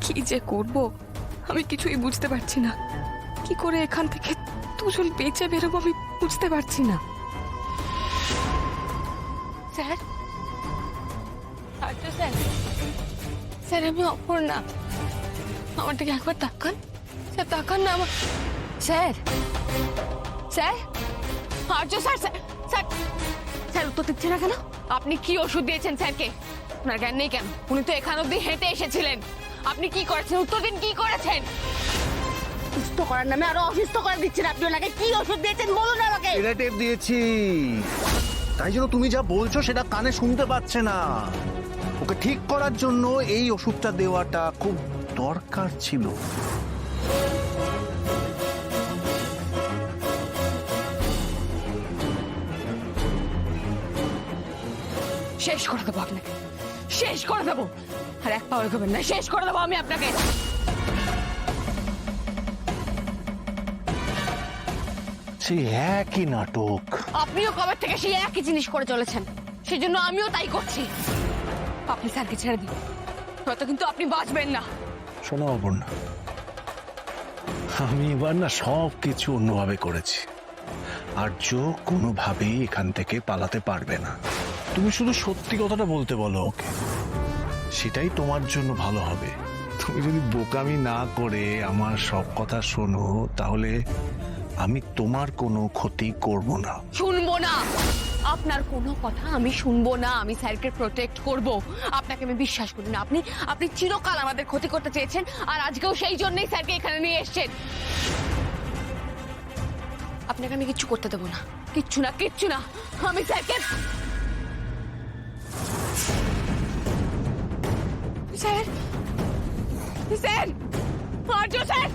কি যে করব আমি কিছুই বুঝতে পারছি না। কি করে এখান থেকে দুজন বেঁচে বেরোবো আমি বুঝতে পারছি না। স্যার, আচ্ছা স্যার, স্যার আমি অপর্ণা, আমার দিকে একবার তাকান। স্যার তাকান না আমার। স্যার, স্যার, আর্য স্যার, স্যার স্যার স্যার উত্তর দিচ্ছে না কেন? আপনি কি ওষুধ দিয়েছেন স্যারকে? আপনার জ্ঞান নেই কেন? উনি তো এখান অব্দি হেঁটে এসেছিলেন। আপনি কি করেছেন? উত্তর দিন, কি করেছেন? সুস্থ করার নামে আরো অসুস্থ করে দিচ্ছেন আপনি ওনাকে। কি ওষুধ দিয়েছেন বলুন আমাকে। সিগারেট দিয়েছি, তাই জন্য তুমি যা বলছো সেটা কানে শুনতে পাচ্ছে না। ওকে ঠিক করার জন্য এই ওষুধটা দেওয়াটা খুব দরকার ছিল। শেষ করে দেবো আপনাকে, শেষ করে দেবো। আর এক পাও এগোবেন না, শেষ করে দেবো আমি আপনাকে। সেই একই নাটক। আপনিও কবে থেকে সেই একই জিনিস করে চলেছেন, সেই জন্য আমিও তাই করছি। আপনি স্যারকে ছেড়ে দিন, হয়তো কিন্তু আপনি বাঁচবেন না। শোনো অপর্ণা, আমি এবার না সব কিছু অন্যভাবে করেছি। আর্য কোনোভাবেই এখান থেকে পালাতে পারবে না। তুমি শুধু সত্যি কথাটা বলতে বলো ওকে, সেটাই তোমার জন্য ভালো হবে। তুমি যদি বোকামি না করে আমার সব কথা শোনো, তাহলে আমি তোমার কোনো ক্ষতি করব না। শুনবো না, আপনার কোনো কথা আমি শুনবো না। আমি স্যারকে প্রোটেক্ট করব। আপনাকে আমি বিশ্বাস করি না। আপনি চিরকাল আমাদের ক্ষতি করতে চেয়েছেন, আর আজকেও সেই জন্যই স্যারকে এখানে নিয়ে এসেছেন। আপনাকে আমি কিচ্ছু করতে দেবো না, কিচ্ছু না, কিচ্ছু না। আমি স্যারকে স্যার, স্যার, আর্য স্যার।